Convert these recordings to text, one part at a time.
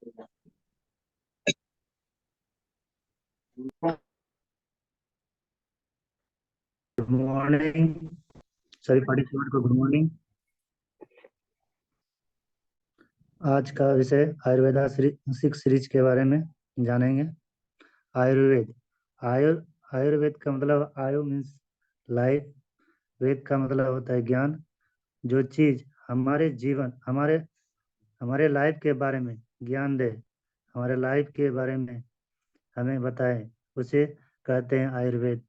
Good morning सभी participant को, good morning. आज का विषय आयुर्वेदा सिक्स सीरीज के बारे में जानेंगे। आयुर्वेद। आयु आयुर्वेद का मतलब आयु मीन्स लाइफ। वेद का मतलब होता है ज्ञान। जो चीज हमारे जीवन हमारे हमारे लाइफ के बारे में ज्ञान दे, हमारे लाइफ के बारे में हमें बताए, उसे कहते हैं आयुर्वेद।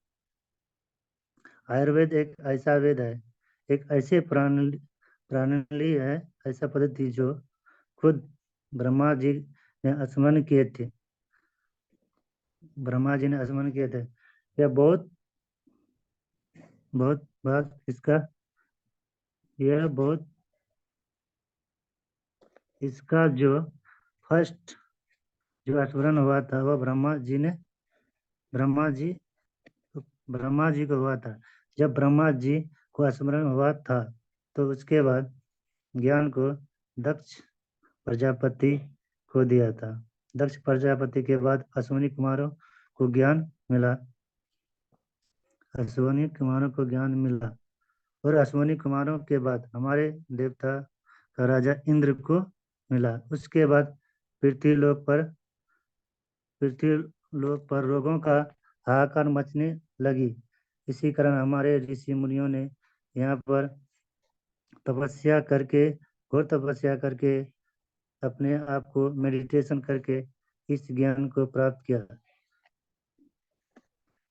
आयुर्वेद एक ऐसा वेद है, एक ऐसे प्रणाली है, ऐसा पद्धति जो खुद ब्रह्मा जी ने स्मरण किए थे। ब्रह्मा जी ने स्मरण किए थे। यह बहुत बहुत बात इसका यह बहुत इसका जो फर्स्ट जो स्मरण हुआ था वह ब्रह्मा जी ब्रह्मा जी को हुआ था। जब ब्रह्मा जी को स्मरण हुआ था तो उसके बाद ज्ञान को दक्ष प्रजापति को दिया था। दक्ष प्रजापति के बाद अश्विनी कुमारों को ज्ञान मिला। अश्विनी कुमारों को ज्ञान मिला और अश्विनी कुमारों के बाद हमारे देवता का राजा इंद्र को मिला। उसके बाद पृथ्वी लोक पर पृथ्वी लोक पर रोगों का हाहाकार मचने लगी। इसी कारण हमारे ऋषि मुनियों ने यहाँ पर तपस्या करके घोर तपस्या करके अपने आप को मेडिटेशन करके इस ज्ञान को प्राप्त किया।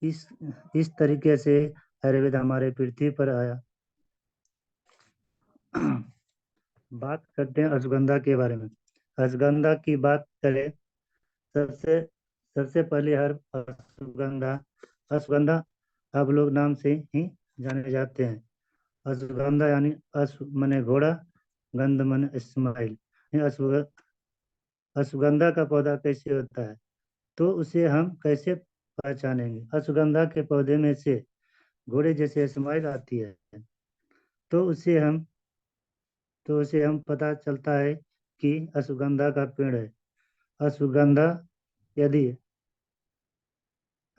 इस इस तरीके से आयुर्वेद हमारे पृथ्वी पर आया। बात करते हैं अश्वगंधा के बारे में। अश्वगंधा की बात करें, सबसे सबसे पहले हर अश्वगंधा अश्वगंधा अब लोग नाम से ही जाने जाते हैं। अश्वगंधा यानी अश्व मने घोड़ा, गंध मने स्माइल। अश्वगंधा का पौधा कैसे होता है, तो उसे हम कैसे पहचानेंगे? अश्वगंधा के पौधे में से घोड़े जैसे स्माइल आती है, तो उसे हम पता चलता है कि अश्वगंधा का पेड़ है। अश्वगंधा यदि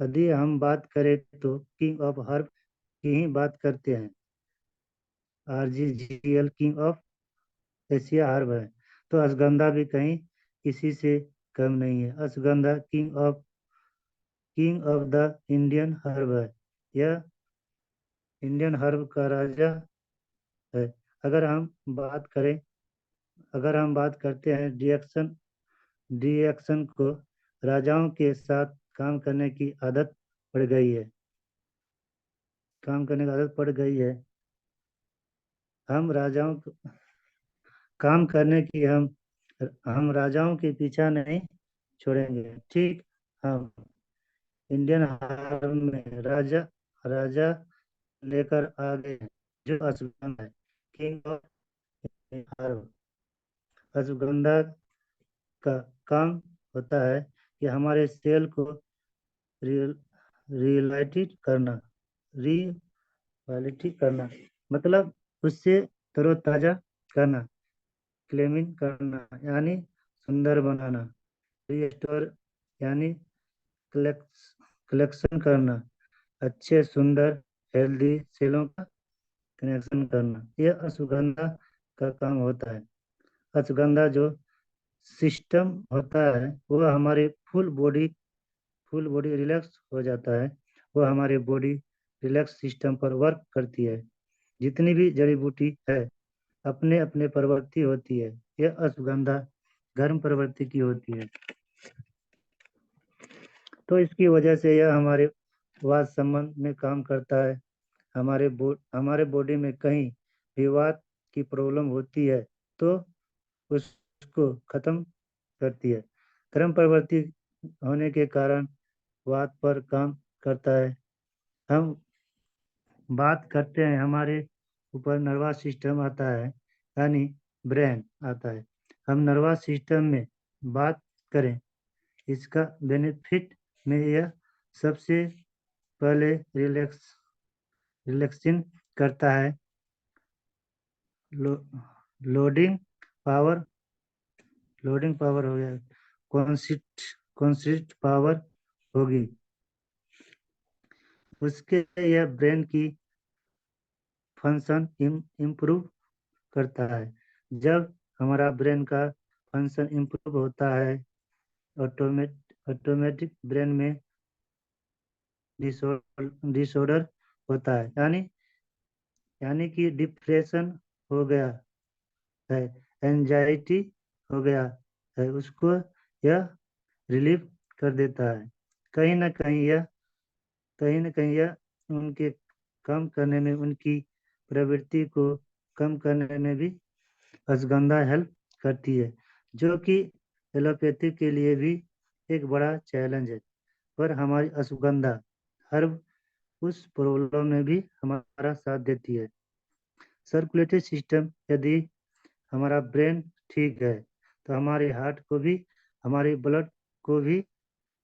यदि हम बात करें तो किंग ऑफ हर्ब की ही बात करते हैं। RGGL king of Asia herb है, तो अश्वगंधा भी कहीं किसी से कम नहीं है। Ashwagandha king of the Indian herb है। यह इंडियन हर्ब का राजा है। अगर हम बात करें अगर हम बात करते हैं रिएक्शन को, राजाओं के साथ काम करने की आदत पड़ गई है। काम करने की आदत पड़ गई है। हम राजाओं को काम करने की हम राजाओं के पीछा नहीं छोड़ेंगे। ठीक। हम इंडियन हार्म में राजा राजा लेकर आ गए हैं, जो अश्वगंधा है, किंग ऑफ हार्म। अश्वगंधा का काम होता है कि हमारे सेल को रियल रियलाइटिक करना रियलिटी करना मतलब उससे तरोताजा करना, क्लेमिंग करना यानी सुंदर बनाना, रिस्टोर यानी कलेक्शन करना, अच्छे सुंदर हेल्दी सेलों का कनेक्शन करना, यह अश्वगंधा का काम होता है। अश्वगंधा जो सिस्टम होता है वह हमारे फुल बॉडी रिलैक्स हो जाता है। वह हमारे बॉडी रिलैक्स सिस्टम पर वर्क करती है। जितनी भी जड़ी बूटी है अपने अपने प्रवृत्ति होती है। यह अश्वगंधा गर्म प्रवृत्ति की होती है, तो इसकी वजह से यह हमारे वात संबंध में काम करता है। हमारे बॉडी में कहीं भी वात की प्रॉब्लम होती है तो उसको खत्म करती है। गर्म प्रवृत्ति होने के कारण वात पर काम करता है। हम बात करते हैं, हमारे ऊपर नर्वस सिस्टम आता है, यानी ब्रेन आता है। हम नर्वस सिस्टम में बात करें, इसका बेनिफिट में यह सबसे पहले रिलैक्सिंग करता है। लो, लोडिंग पावर लोडिंग पावर हो गया, कॉन्सिस्ट पावर होगी। उसके यह ब्रेन की फंक्शन इम्प्रूव करता है। जब हमारा ब्रेन का फंक्शन इम्प्रूव होता है, ऑटोमेटिक ब्रेन में डिसऑर्डर होता है, यानी कि डिप्रेशन हो गया है, एंजाइटी हो गया है, उसको यह रिलीव कर देता है। कहीं ना कहीं यह उनके कम करने में, उनकी प्रवृत्ति को कम करने में भी अश्वगंधा हेल्प करती है, जो कि एलोपैथी के लिए भी एक बड़ा चैलेंज है। पर हमारी अश्वगंधा हर उस प्रॉब्लम में भी हमारा साथ देती है। सर्कुलेटरी सिस्टम, यदि हमारा ब्रेन ठीक है तो हमारे हार्ट को भी, हमारे ब्लड को भी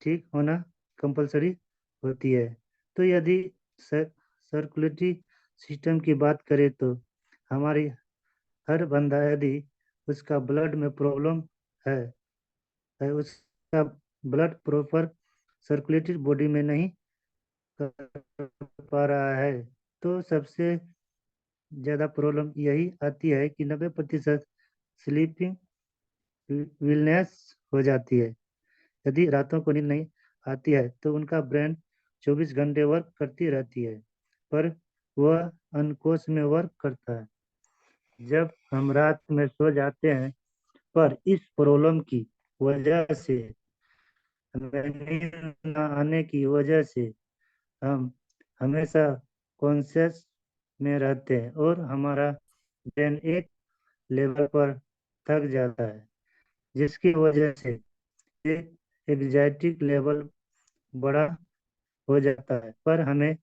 ठीक होना कंपलसरी होती है। तो यदि सर्कुलेटरी सिस्टम की बात करें तो हमारी हर बंदा, यदि उसका ब्लड में प्रॉब्लम है, उसका ब्लड प्रॉपर सर्कुलेटरी बॉडी में नहीं कर पा रहा है, तो सबसे ज़्यादा प्रॉब्लम यही आती है कि 90% स्लीपिंग विलनेस हो जाती है। यदि रातों को नींद नहीं आती है तो उनका ब्रेन 24 घंटे वर्क करती रहती है, पर वह अनकोश में वर्क करता है। जब हम रात में सो जाते हैं, पर इस प्रॉब्लम की वजह से, हमें नींद न आने की वजह से, हम हमेशा कॉन्शियस में रहते हैं और हमारा ब्रेन एक लेवल पर थक जाता है, जिसकी वजह से एक एग्जाइटी लेवल बड़ा हो जाता है, पर हमें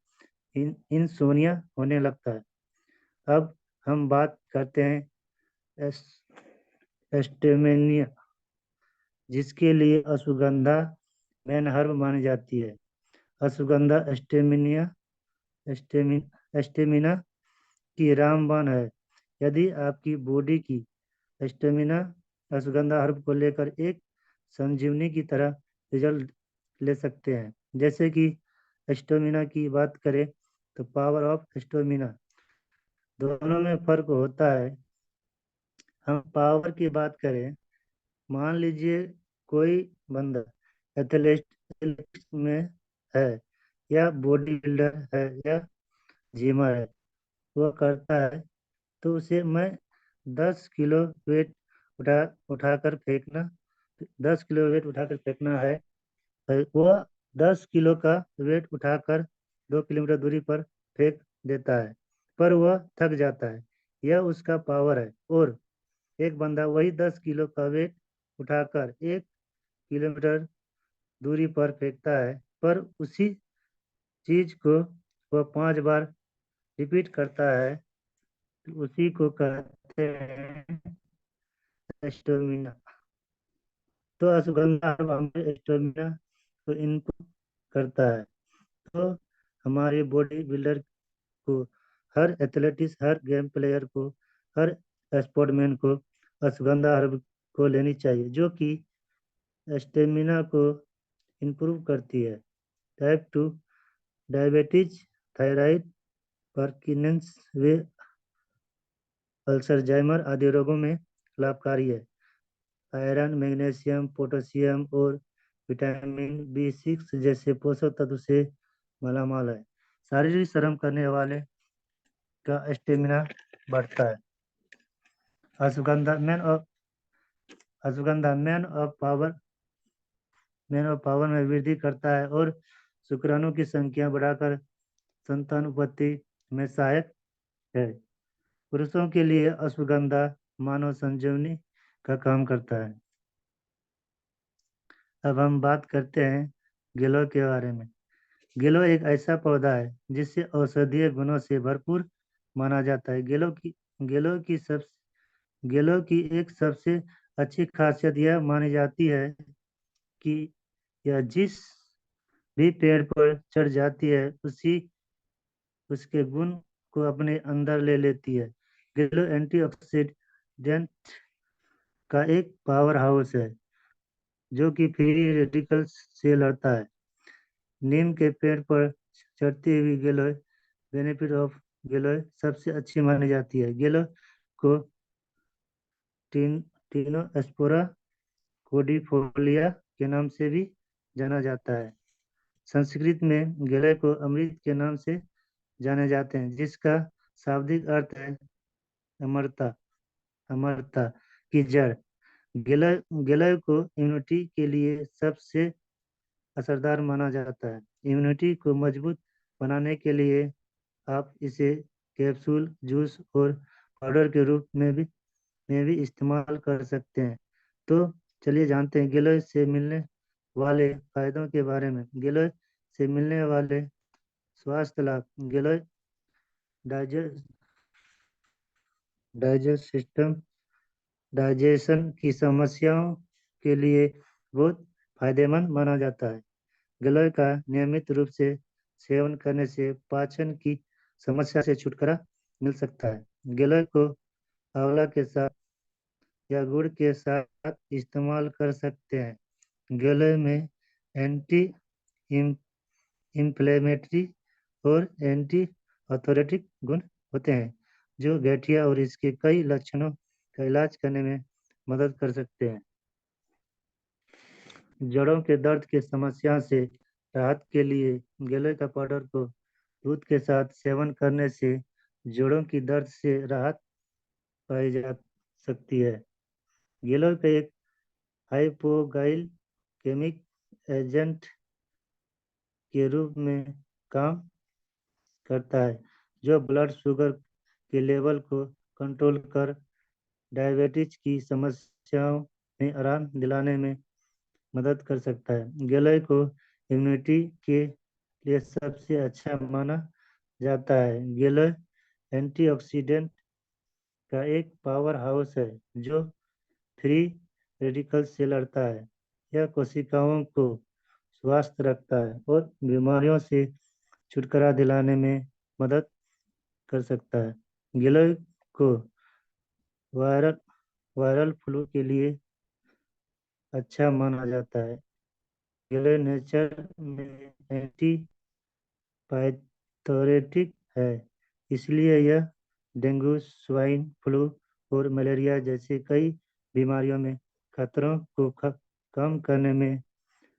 इंसोनिया होने लगता है। अब हम बात करते हैं एस्टेमिनिया, जिसके लिए अश्वगंधा मेन हर्ब मानी जाती है। अश्वगंधा एस्टेमिना की रामबाण है। यदि आपकी बॉडी की स्टेमिना अश्वगंधा हर्ब को लेकर एक संजीवनी की तरह रिजल्ट ले सकते हैं। जैसे कि स्टेमिना की बात करें तो पावर ऑफ स्टेमिना, दोनों में फर्क होता है। हम पावर की बात करें, मान लीजिए कोई बंदा एथलेटिक्स में है, या बॉडी बिल्डर है, या जिमर है, वो करता है, तो उसे मैं 10 किलो वेट उठा उठाकर फेंकना 10 किलो वेट उठाकर फेंकना है, वह 10 किलो का वेट उठाकर 2 किलोमीटर दूरी पर फेंक देता है, पर वह थक जाता है। यह उसका पावर है। और एक बंदा वही 10 किलो का वेट उठाकर 1 किलोमीटर दूरी पर फेंकता है, पर उसी चीज को वह 5 बार रिपीट करता है, तो उसी को कहते हैं स्टेमिना। तो अश्वगंधा हमारे स्टेमिना को इनपुट करता है। तो हमारे बॉडी बिल्डर को, हर एथलेटिक्स, हर गेम प्लेयर को, हर स्पोर्टमैन को अश्वगंधा हर्ब को लेनी चाहिए, जो कि स्टेमिना को इम्प्रूव करती है। टाइप 2 डायबिटीज, थायराइड, पार्किंसंस वे, अल्जाइमर आदि रोगों में लाभकारी है। आयरन, मैग्नीशियम, पोटेशियम और विटामिन B6 जैसे पोषक तत्व से मालामाल है। शारीरिक श्रम करने वाले का स्टेमिना बढ़ता है। अश्वगंधा मैन ऑफ पावर में वृद्धि करता है और शुक्राणु की संख्या बढ़ाकर संतान उत्पत्ति में सहायक है। पुरुषों के लिए अश्वगंधा मानव संजीवनी का काम करता है। अब हम बात करते हैं गिलोय के बारे में। गिलोय एक ऐसा पौधा है जिसे औषधीय गुणों से भरपूर माना जाता है। गिलोय की सब गिलोय की एक सबसे अच्छी खासियत यह मानी जाती है कि यह जिस भी पेड़ पर चढ़ जाती है, उसके गुण को अपने अंदर ले लेती है। गिलोय एंटीऑक्सीडेंट का एक पावर हाउस है। जो कि फ्री रेडिकल्स से लड़ता है। नीम के पेड़ पर चढ़ती हुई गिलोय बेनिफिट ऑफ गिलोय सबसे अच्छी मानी जाती है। गिलोय को टीन टीनोस्पोरा कोडिफोलिया के नाम से भी जाना जाता है। संस्कृत में गिलोय को अमृत के नाम से जाने जाते हैं, जिसका शाब्दिक अर्थ है अमरता, अमरता की जड़। गिलय गिलय को इम्यूनिटी के लिए सबसे असरदार माना जाता है। इम्यूनिटी को मजबूत बनाने के लिए आप इसे कैप्सूल, जूस और पाउडर के रूप में भी इस्तेमाल कर सकते हैं। तो चलिए जानते हैं गिलोय से मिलने वाले फायदों के बारे में। गिलोय से मिलने वाले स्वास्थ्य लाभ। गिलोय डाइजेस्ट डाइजेस्ट सिस्टम डाइजेशन की समस्याओं के लिए बहुत फायदेमंद माना जाता है। गिलोय का नियमित रूप से सेवन करने से पाचन की समस्या से छुटकारा मिल सकता है। गिलोय को आंवला के साथ या गुड़ के साथ इस्तेमाल कर सकते हैं। गिलोय में एंटी इंफ्लेमेटरी और एंटी ऑर्थोरेटिक गुण होते हैं, जो गठिया और इसके कई लक्षणों का इलाज करने में मदद कर सकते हैं। जड़ों के दर्द की समस्या से राहत के लिए गिलोय का पाउडर को दूध के साथ सेवन करने से जोड़ों की दर्द से राहत पाई जा सकती है। गिलोय का एक हाइपोग्लाइकेमिक एजेंट के रूप में काम करता है, जो ब्लड शुगर के लेवल को कंट्रोल कर डायबिटीज की समस्याओं में आराम दिलाने में मदद कर सकता है। गिलोय को इम्यूनिटी के लिए सबसे अच्छा माना जाता है। गिलोय एंटीऑक्सीडेंट का एक पावर हाउस है, जो फ्री रेडिकल्स से लड़ता है। यह कोशिकाओं को स्वस्थ रखता है और बीमारियों से छुटकारा दिलाने में मदद कर सकता है। गिलोय को वायरल वायरल फ्लू के लिए अच्छा माना जाता है। गिलोय नेचर में एंटी पाइथोरेटिक है, इसलिए यह डेंगू, स्वाइन फ्लू और मलेरिया जैसे कई बीमारियों में खतरों को कम करने में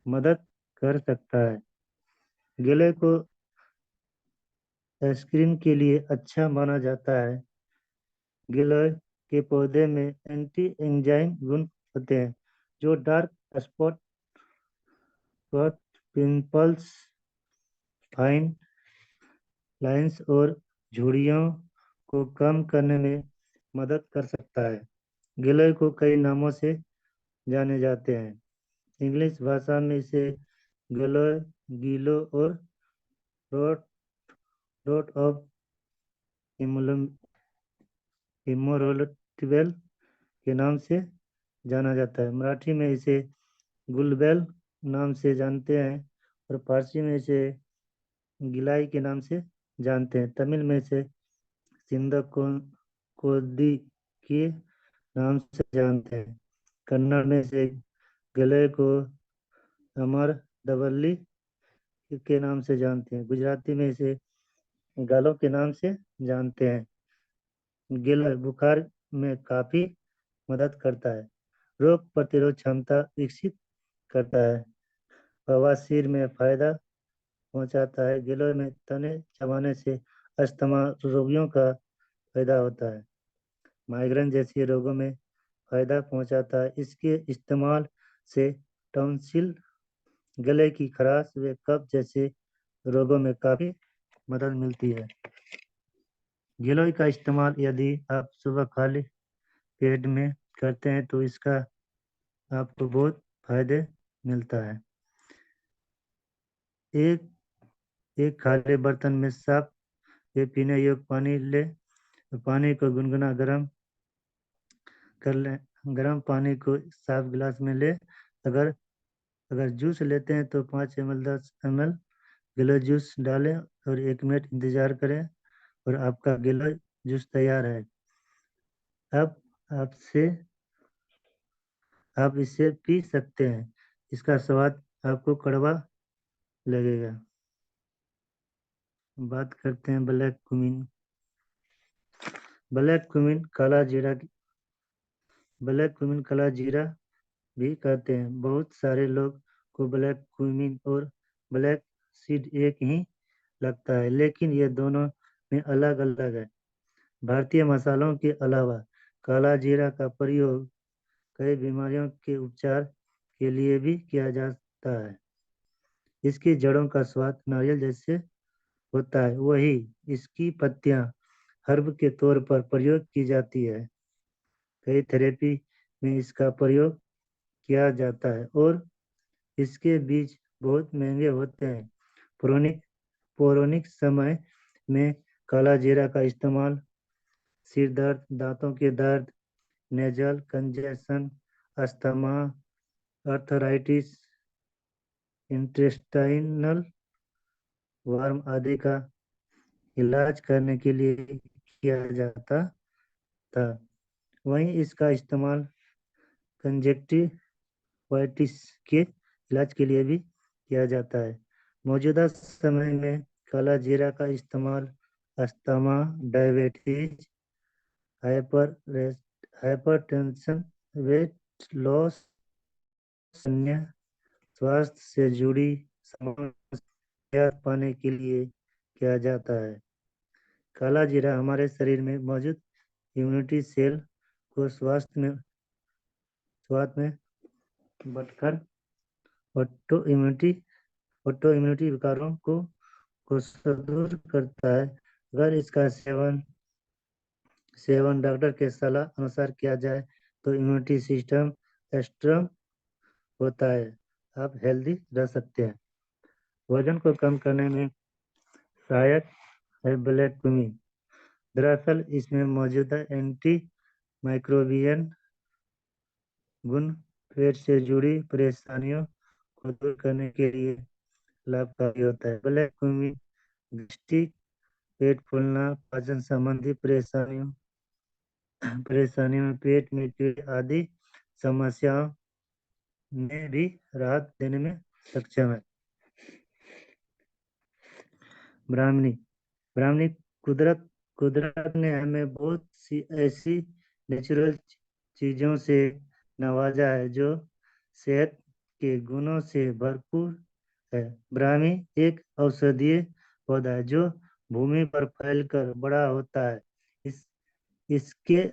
मदद कर सकता है। गिलोय को आइसक्रीम के लिए अच्छा माना जाता है। गिलोय के पौधे में एंटी एंजाइम गुण होते हैं, जो dark spot, pimples, fine lines और झुर्रियों को कम करने में मदद कर सकता है। गिलोय को कई नामों से जाने जाते हैं। इंग्लिश भाषा में इसे गिलोय, गिलो और रोट रोट ऑफ इमोरटिबल के नाम से जाना जाता है। मराठी में इसे गुलबेल नाम से जानते हैं और फारसी में इसे गिलाई के नाम से जानते हैं। तमिल में इसे सिंध कोदी के नाम से जानते हैं। कन्नड़ में इसे गिलोय को अमर दवल्ली के नाम से जानते हैं। गुजराती में इसे गालो के नाम से जानते हैं। गिलोय बुखार में काफी मदद करता है, रोग प्रतिरोध क्षमता विकसित करता है, बवासीर में फायदा पहुंचाता है। गिलोय में तने चबाने से अस्थमा रोगियों का फायदा होता है, माइग्रेन जैसे रोगों में फायदा पहुंचाता है। इसके इस्तेमाल से टॉन्सिल, गले की खराश व कफ जैसे रोगों में काफी मदद मिलती है। गिलोय का इस्तेमाल यदि आप सुबह खाली पेट में करते हैं तो इसका आपको बहुत फायदे मिलता है। एक एक खाली बर्तन में साफ ये पीने योग्य पानी ले, पानी को गुनगुना गर्म कर लें। गर्म पानी को साफ गिलास में ले। अगर अगर जूस लेते हैं तो 5 ml 10 ml गिलोय जूस डालें और 1 मिनट इंतजार करें और आपका गिलोय जूस तैयार है। अब आपसे आप इसे पी सकते हैं। इसका स्वाद आपको कड़वा लगेगा। बात करते हैं ब्लैक कुमिन। ब्लैक कुमिन काला जीरा, ब्लैक कुमिन काला जीरा भी कहते हैं। बहुत सारे लोग को ब्लैक कुमिन और ब्लैक सीड एक ही लगता है, लेकिन ये दोनों में अलग अलग है। भारतीय मसालों के अलावा काला जीरा का प्रयोग कई बीमारियों के उपचार के लिए भी किया जाता है। इसकी जड़ों का स्वाद नारियल जैसे होता है, वही इसकी पत्तियां हर्ब के तौर पर प्रयोग की जाती है। कई थेरेपी में इसका प्रयोग किया जाता है और इसके बीज बहुत महंगे होते हैं। पौराणिक समय में काला जीरा का इस्तेमाल सिर दर्द, दांतों के दर्द, nasal congestion, asthma, arthritis, intestinal worm आदि का इलाज करने के लिए किया जाता था। वहीं इसका इस्तेमाल कंजक्टिवाइटिस के इलाज के लिए भी किया जाता है। मौजूदा समय में काला जीरा का इस्तेमाल asthma, diabetes, hyper hypertension, weight loss, अन्य स्वास्थ्य से जुड़ी समस्या पाने के लिए किया जाता है। काला जीरा हमारे शरीर में मौजूद इम्यूनिटी सेल को स्वास्थ्य में बढ़कर ऑटो इम्यूनिटी विकारों को दूर करता है। अगर इसका सेवन डॉक्टर के सलाह अनुसार किया जाए तो इम्यूनिटी सिस्टम स्ट्रांग होता है, आप हेल्दी रह सकते हैं। वजन को कम करने में सहायक है ब्लैक कुमिन। दरअसल इसमें मौजूदा एंटी माइक्रोबियन गुण पेट से जुड़ी परेशानियों को दूर करने के लिए लाभकारी होता है। ब्लैक कुमिन गैस्ट्रिक, पेट फूलना, पाचन संबंधी परेशानियों में, पेट में कीड़े आदि समस्याओं में भी राहत देने में सक्षम है। ब्राह्मणी ब्राह्मणी कुदरत ने हमें बहुत सी ऐसी नेचुरल चीजों से नवाजा है जो सेहत के गुणों से भरपूर है। ब्राह्मी एक औषधीय पौधा है जो भूमि पर फैलकर बड़ा होता है। इस इसके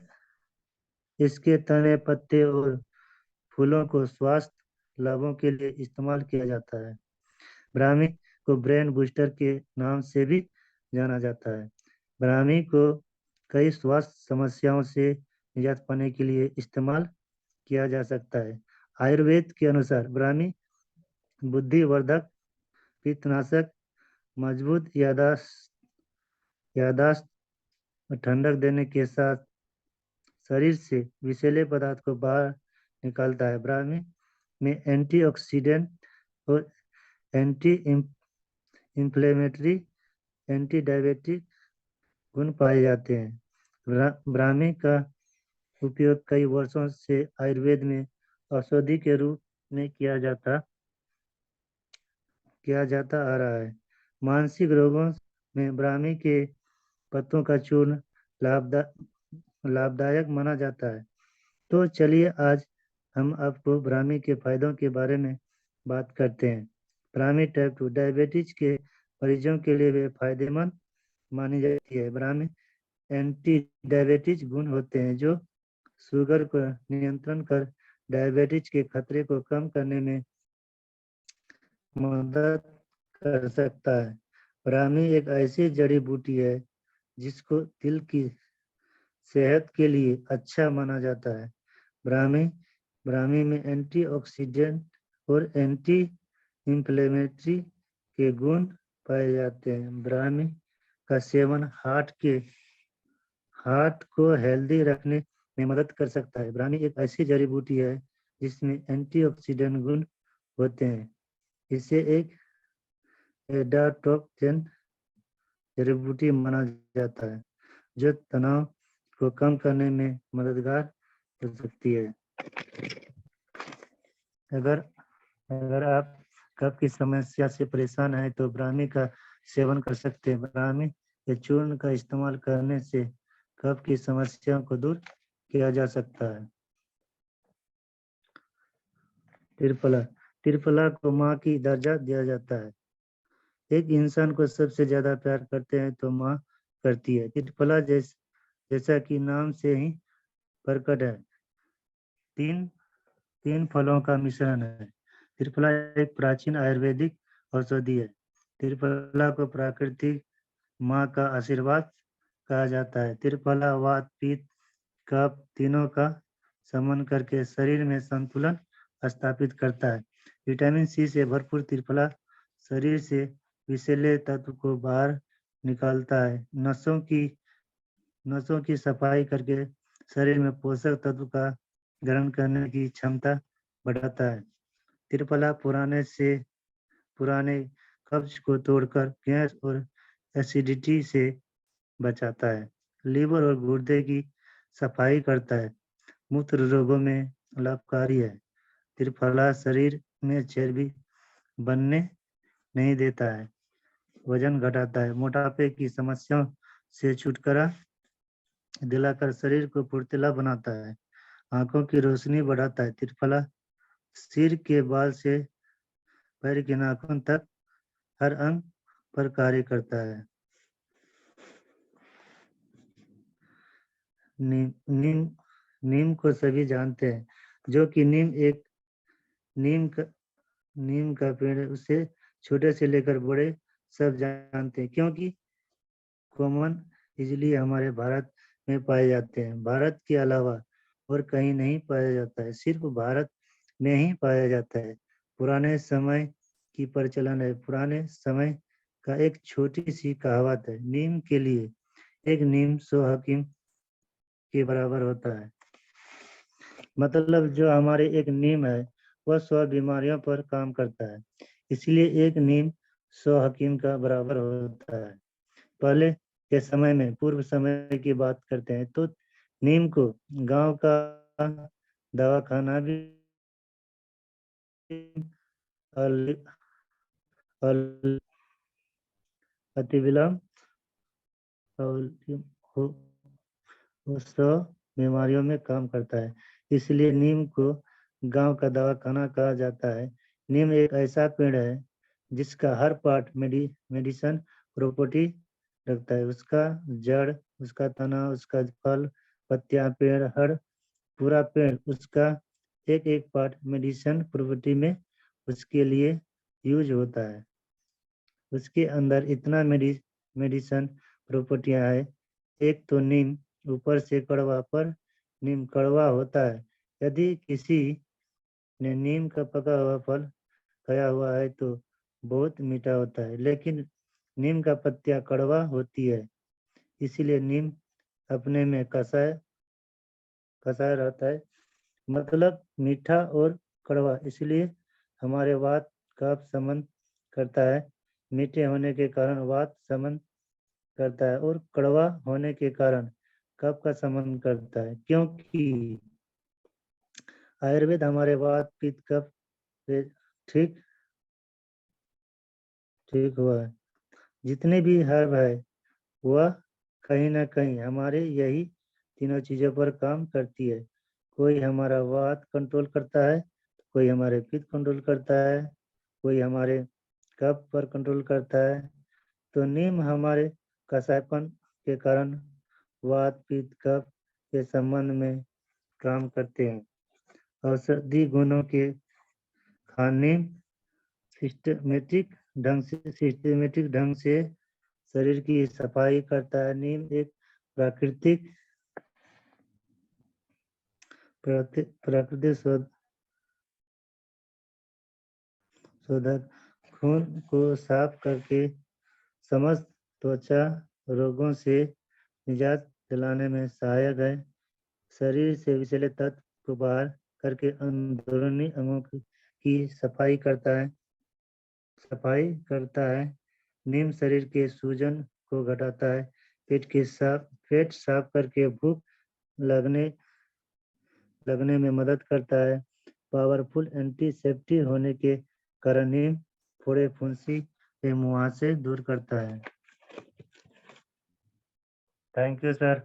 इसके तने, पत्ते और फूलों को स्वास्थ्य लाभों के लिए इस्तेमाल किया जाता है। ब्राह्मी को ब्रेन बूस्टर के नाम से भी जाना जाता है। ब्राह्मी को कई स्वास्थ्य समस्याओं से निजात पाने के लिए इस्तेमाल किया जा सकता है। आयुर्वेद के अनुसार ब्राह्मी बुद्धिवर्धक, पित्तनाशक, मजबूत यादाश्त और ठंडक देने के साथ शरीर से विषैले पदार्थ को बाहर निकालता है। ब्राह्मी में एंटीऑक्सीडेंट और एंटी इंफ्लेमेटरी, एंटी डायबिटिक गुण पाए जाते हैं। ब्राह्मी का उपयोग कई वर्षों से आयुर्वेद में औषधि के रूप में किया जाता आ रहा है। मानसिक रोगों में ब्राह्मी के पत्तों का चूर्ण लाभदायक माना जाता है। तो चलिए आज हम आपको ब्राह्मी के फायदों के बारे में बात करते हैं। ब्राह्मी टाइप 2 डायबिटीज के मरीजों के लिए वे फायदेमंद मानी जाती है। ब्राह्मी एंटी डायबिटीज गुण होते हैं जो शुगर को नियंत्रण कर डायबिटीज के खतरे को कम करने में मदद कर सकता है। ब्राह्मी एक ऐसी जड़ी बूटी है जिसको दिल की सेहत के लिए अच्छा माना जाता है। ब्राह्मी ब्राह्मी में एंटीऑक्सीडेंट और एंटी इंफ्लेमेटरी के गुण पाए जाते हैं। ब्राह्मी का सेवन हार्ट को हेल्दी रखने में मदद कर सकता है। ब्राह्मी एक ऐसी जड़ी बूटी है जिसमें एंटीऑक्सीडेंट गुण होते हैं। इसे एक एडाप्टोजन जड़ी बूटी माना जाता है जो तनाव को कम करने में मददगार हो सकती है। अगर अगर आप कफ की समस्या से परेशान हैं तो ब्राह्मी का सेवन कर सकते हैं। ब्राह्मी के चूर्ण का इस्तेमाल करने से कफ की समस्याओं को दूर किया जा सकता है। त्रिफला, त्रिफला को माँ की दर्जा दिया जाता है। एक इंसान को सबसे ज्यादा प्यार करते हैं तो माँ करती है। त्रिफला जैसा कि नाम से ही प्रकट है, तीन तीन फलों का मिश्रण है। त्रिफला एक प्राचीन आयुर्वेदिक औषधि है। त्रिफला को प्राकृतिक माँ का आशीर्वाद कहा जाता है। त्रिफला वात, पित्त, कफ तीनों का समन करके शरीर में संतुलन स्थापित करता है। विटामिन सी से भरपूर त्रिफला शरीर से विषैले तत्व को बाहर निकालता है। नसों की सफाई करके शरीर में पोषक तत्व का ग्रहण करने की क्षमता बढ़ाता है। त्रिफला पुराने कब्ज को तोड़कर गैस और एसिडिटी से बचाता है। लीवर और गुर्दे की सफाई करता है। मूत्र रोगों में लाभकारी है। त्रिफला शरीर में चर्बी बनने नहीं देता है। वजन घटाता है। मोटापे की समस्याओं से छुटकारा दिलाकर शरीर को फुर्तीला बनाता है। आंखों की रोशनी बढ़ाता है। त्रिफला सिर के बाल से पैर के नाखून तक हर अंग पर कार्य करता है। नीम नीम को सभी जानते हैं, जो कि नीम का नीम का पेड़ है, उसे छोटे से लेकर बड़े सब जानते हैं, क्योंकि कॉमन इजली हमारे भारत में पाए जाते हैं। भारत के अलावा और कहीं नहीं पाया जाता है, सिर्फ भारत में ही पाया जाता है। पुराने समय की प्रचलन है। पुराने समय का एक छोटी सी कहावत है, नीम के लिए एक नीम 100 हकीम के बराबर होता है। मतलब जो हमारे एक नीम है वह 100 बीमारियों पर काम करता है, इसलिए एक नीम 100 हकीम का बराबर होता है। पहले के समय में, पूर्व समय की बात करते हैं तो नीम को गांव का दवाखाना भी अल- अल- अति विलंब हो 100 बीमारियों में काम करता है, इसलिए नीम को गांव का दवाखाना कहा जाता है। नीम एक ऐसा पेड़ है जिसका हर पार्ट मेडिसन प्रॉपर्टी रखता है। उसका जड़, उसका तना, उसका फल, पत्तियां, पेड़, हर पूरा पेड़, उसका एक एक पार्ट मेडिसन प्रॉपर्टी में उसके लिए यूज होता है। उसके अंदर इतना मेडिसन प्रॉपर्टियां है। एक तो नीम ऊपर से कड़वा, पर नीम कड़वा होता है। यदि किसी ने नीम का पका हुआ फल खाया हुआ है तो बहुत मीठा होता है, लेकिन नीम का पत्तियां कड़वा होती है, इसीलिए नीम अपने में कसाय कसाय रहता है। मतलब मीठा और कड़वा, इसलिए हमारे वात कफ शमन करता है। मीठे होने के कारण वात शमन करता है और कड़वा होने के कारण कफ का शमन करता है, क्योंकि आयुर्वेद हमारे वात पित्त कफ पे ठीक ठीक हुआ है। जितने भी हर्ब है वह कहीं ना कहीं हमारे यही तीनों चीजों पर काम करती है। कोई हमारा वात कंट्रोल करता है, कोई हमारे पित्त कंट्रोल करता है, कोई हमारे कफ पर कंट्रोल करता है। तो नीम हमारे कसायपन के कारण वात पित्त कफ के संबंध में काम करते हैं। औषधि गुणों के खाने सिस्टमेटिक ढंग से शरीर की सफाई करता है। नीम एक प्राकृतिक प्राकृतिक शोधक, खून को साफ करके समस्त त्वचा रोगों से निजात दिलाने में सहायक है। शरीर से विषैले तत्व को बाहर करके अंदरूनी अंगों की सफाई करता है। नीम शरीर के सूजन को घटाता है। पेट साफ करके भूख लगने लगने में मदद करता है। पावरफुल एंटीसेप्टिक होने के कारण नीम फोड़े फुंसी के मुहासे दूर करता है। Thank you sir.